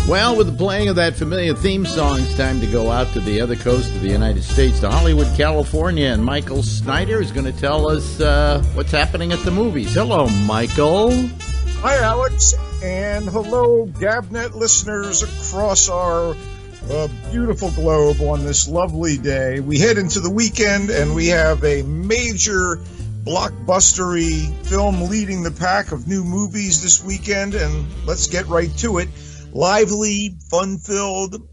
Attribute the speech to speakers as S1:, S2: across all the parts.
S1: Well, with the playing of that familiar theme song, it's time to go out to the other coast of the United States, to Hollywood, California, and Michael Snyder is going to tell us what's happening at the movies. Hello, Michael.
S2: Hi, Alex, and hello, GABNet listeners across our beautiful globe on this lovely day. We head into the weekend, and we have a major blockbustery film leading the pack of new movies this weekend, and let's get right to it. Lively, fun-filled,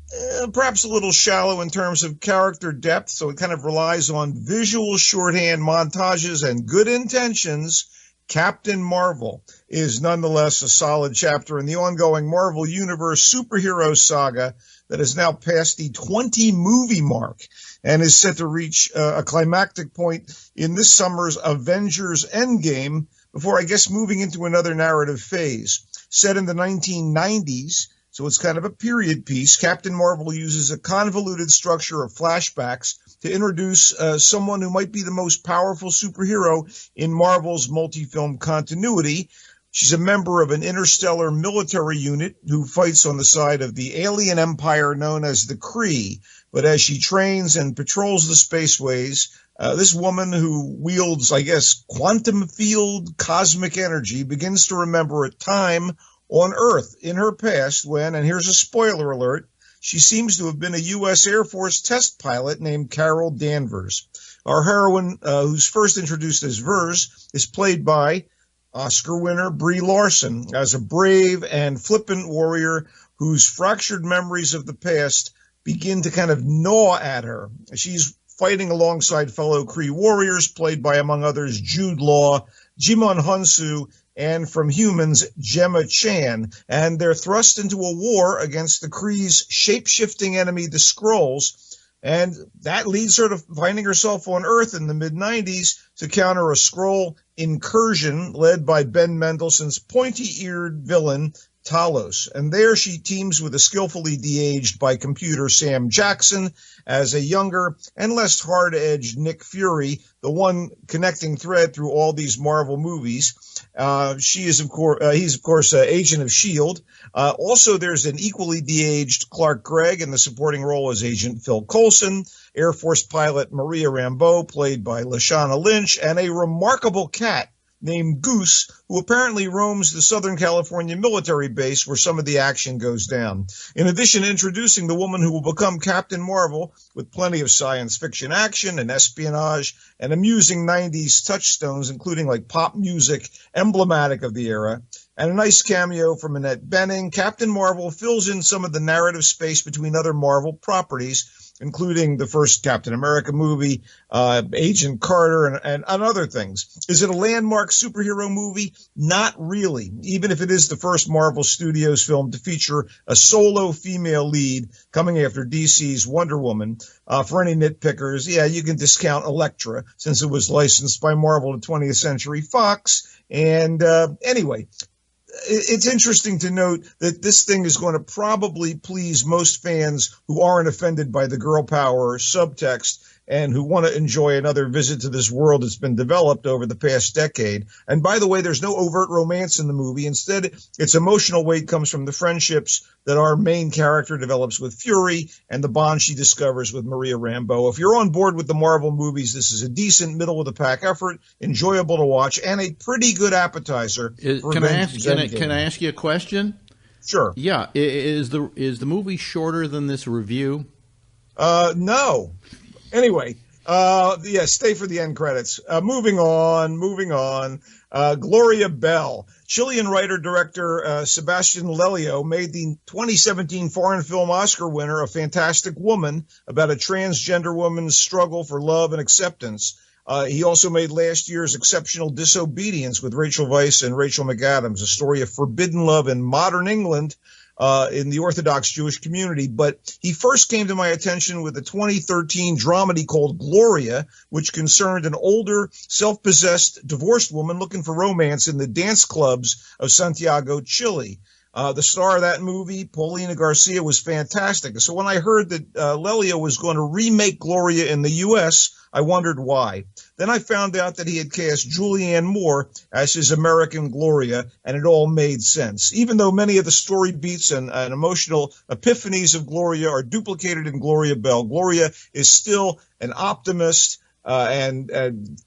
S2: perhaps a little shallow in terms of character depth, so it kind of relies on visual shorthand montages and good intentions. Captain Marvel is nonetheless a solid chapter in the ongoing Marvel Universe superhero saga that has now passed the 20-movie mark and is set to reach a climactic point in this summer's Avengers Endgame before, I guess, moving into another narrative phase. Set in the 1990s, so it's kind of a period piece, Captain Marvel uses a convoluted structure of flashbacks to introduce someone who might be the most powerful superhero in Marvel's multi-film continuity. She's a member of an interstellar military unit who fights on the side of the alien empire known as the Kree. But as she trains and patrols the spaceways, this woman who wields, I guess, quantum field cosmic energy begins to remember a time on Earth in her past when, and here's a spoiler alert, she seems to have been a U.S. Air Force test pilot named Carol Danvers. Our heroine, who's first introduced as Vers, is played by Oscar winner Brie Larson as a brave and flippant warrior whose fractured memories of the past begin to kind of gnaw at her. She's fighting alongside fellow Kree warriors, played by, among others, Jude Law, Jimon Hunsu, and from Humans, Gemma Chan. And they're thrust into a war against the Kree's shape-shifting enemy, the Skrulls. And that leads her to finding herself on Earth in the mid-90s to counter a Skrull incursion led by Ben Mendelsohn's pointy-eared villain, Talos. And there she teams with a skillfully de-aged by computer Sam Jackson as a younger and less hard-edged Nick Fury, the one connecting thread through all these Marvel movies. He's of course agent of S.H.I.E.L.D. Also, there's an equally de-aged Clark Gregg in the supporting role as Agent Phil Coulson, Air Force pilot Maria Rambeau, played by Lashana Lynch, and a remarkable cat named Goose, who apparently roams the Southern California military base where some of the action goes down. In addition, introducing the woman who will become Captain Marvel with plenty of science fiction action and espionage and amusing 90s touchstones, including like pop music emblematic of the era, and a nice cameo from Annette Bening. Captain Marvel fills in some of the narrative space between other Marvel properties, including the first Captain America movie, Agent Carter, and other things. Is it a landmark superhero movie? Not really, even if it is the first Marvel Studios film to feature a solo female lead coming after DC's Wonder Woman. For any nitpickers, yeah, you can discount Elektra since it was licensed by Marvel to 20th Century Fox. And anyway, it's interesting to note that this thing is going to probably please most fans who aren't offended by the girl power subtext and who want to enjoy another visit to this world that's been developed over the past decade. And by the way, there's no overt romance in the movie. Instead, its emotional weight comes from the friendships that our main character develops with Fury and the bond she discovers with Maria Rambeau. If you're on board with the Marvel movies, this is a decent middle-of-the-pack effort, enjoyable to watch, and a pretty good appetizer.
S1: Can I ask you a question?
S2: Sure.
S1: Yeah. Is the movie shorter than this review?
S2: No. Anyway, stay for the end credits. Moving on. Gloria Bell. Chilean writer-director Sebastian Lelio made the 2017 foreign film Oscar winner A Fantastic Woman about a transgender woman's struggle for love and acceptance. He also made last year's exceptional Disobedience with Rachel Weisz and Rachel McAdams, a story of forbidden love in modern England in the Orthodox Jewish community. But he first came to my attention with a 2013 dramedy called Gloria, which concerned an older, self-possessed, divorced woman looking for romance in the dance clubs of Santiago, Chile. The star of that movie, Paulina Garcia, was fantastic. So when I heard that Lelio was going to remake Gloria in the U.S., I wondered why. Then I found out that he had cast Julianne Moore as his American Gloria, and it all made sense. Even though many of the story beats and emotional epiphanies of Gloria are duplicated in Gloria Bell, Gloria is still an optimist, and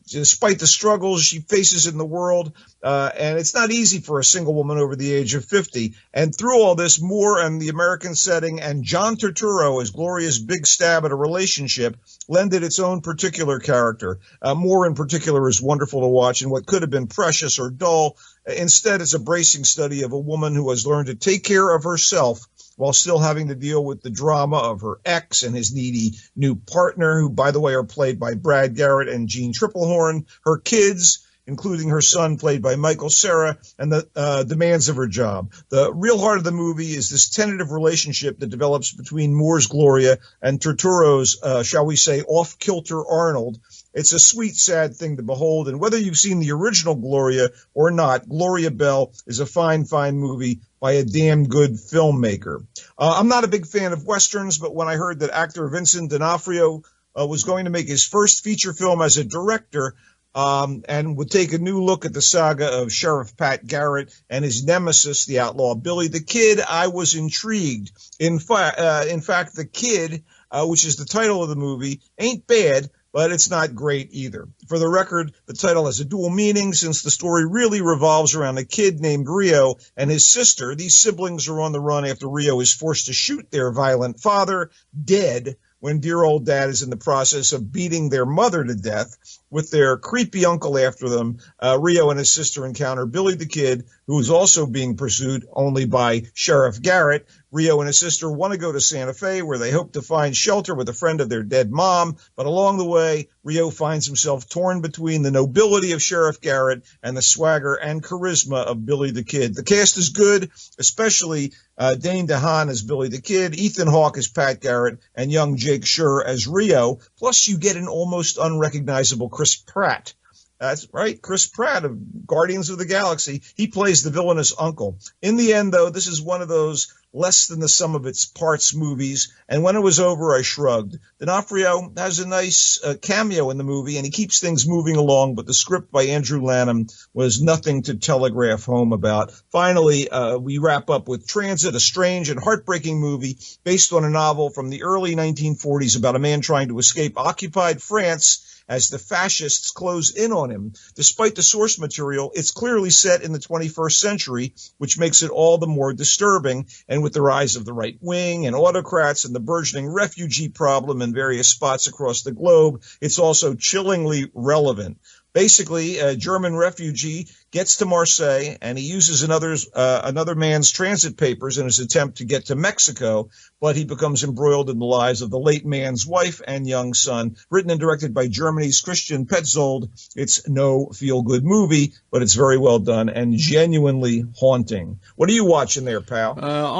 S2: despite the struggles she faces in the world, and it's not easy for a single woman over the age of 50. And through all this, Moore and the American setting and John Turturro as Gloria's big stab at a relationship lended its own particular character. Moore in particular is wonderful to watch, and what could have been precious or dull, instead is a bracing study of a woman who has learned to take care of herself while still having to deal with the drama of her ex and his needy new partner, who, by the way, are played by Brad Garrett and Jean Triplehorn, her kids, including her son, played by Michael Cera, and the demands of her job. The real heart of the movie is this tentative relationship that develops between Moore's Gloria and Turturro's, shall we say, off-kilter Arnold. It's a sweet, sad thing to behold, and whether you've seen the original Gloria or not, Gloria Bell is a fine, fine movie by a damn good filmmaker. I'm not a big fan of Westerns, but when I heard that actor Vincent D'Onofrio was going to make his first feature film as a director, and would take a new look at the saga of Sheriff Pat Garrett and his nemesis, the outlaw Billy the Kid, I was intrigued. In fact, The Kid, which is the title of the movie, ain't bad, but it's not great either. For the record, the title has a dual meaning since the story really revolves around a kid named Rio and his sister. These siblings are on the run after Rio is forced to shoot their violent father dead when dear old dad is in the process of beating their mother to death. With their creepy uncle after them, Rio and his sister encounter Billy the Kid, who is also being pursued only by Sheriff Garrett. Rio and his sister want to go to Santa Fe, where they hope to find shelter with a friend of their dead mom. But along the way, Rio finds himself torn between the nobility of Sheriff Garrett and the swagger and charisma of Billy the Kid. The cast is good, especially Dane DeHaan as Billy the Kid, Ethan Hawke as Pat Garrett, and young Jake Schur as Rio. Plus, you get an almost unrecognizable Chris Pratt. That's right, Chris Pratt of Guardians of the Galaxy. He plays the villainous uncle. In the end, though, this is one of those less than the sum of its parts movies, and when it was over, I shrugged. D'Onofrio has a nice cameo in the movie, and he keeps things moving along, but the script by Andrew Lanham was nothing to telegraph home about. Finally, we wrap up with Transit, a strange and heartbreaking movie based on a novel from the early 1940s about a man trying to escape occupied France as the fascists close in on him. Despite the source material, it's clearly set in the 21st century, which makes it all the more disturbing. And with the rise of the right wing and autocrats and the burgeoning refugee problem in various spots across the globe, it's also chillingly relevant. Basically, a German refugee gets to Marseille, and he uses another man's transit papers in his attempt to get to Mexico, but he becomes embroiled in the lives of the late man's wife and young son. Written and directed by Germany's Christian Petzold, it's no feel-good movie, but it's very well done and genuinely haunting. What are you watching there, pal?
S1: The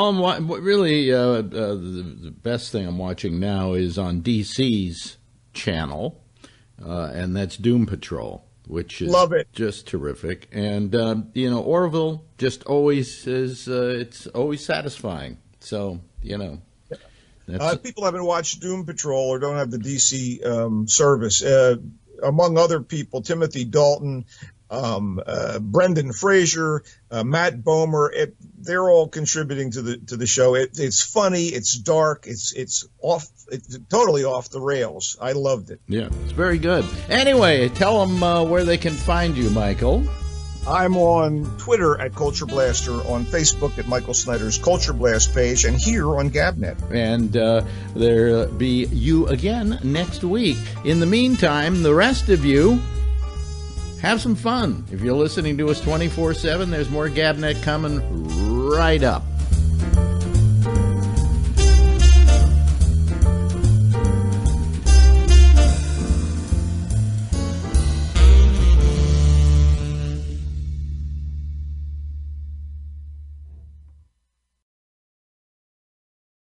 S1: best thing I'm watching now is on DC's channel. And that's Doom Patrol, which is just terrific. And, Orville just always is, it's always satisfying. So,
S2: people haven't watched Doom Patrol or don't have the DC service. Among other people, Timothy Dalton, Brendan Fraser, Matt Bomer, they're all contributing to the show. It's funny, it's dark, it's totally off the rails. I loved it.
S1: Yeah, it's very good. Anyway, tell them where they can find you, Michael.
S2: I'm on Twitter at Culture Blaster, on Facebook at Michael Snyder's Culture Blast page, and here on GABNet.
S1: And there'll be you again next week. In the meantime, the rest of you, have some fun. If you're listening to us 24/7, there's more GABNet coming right up.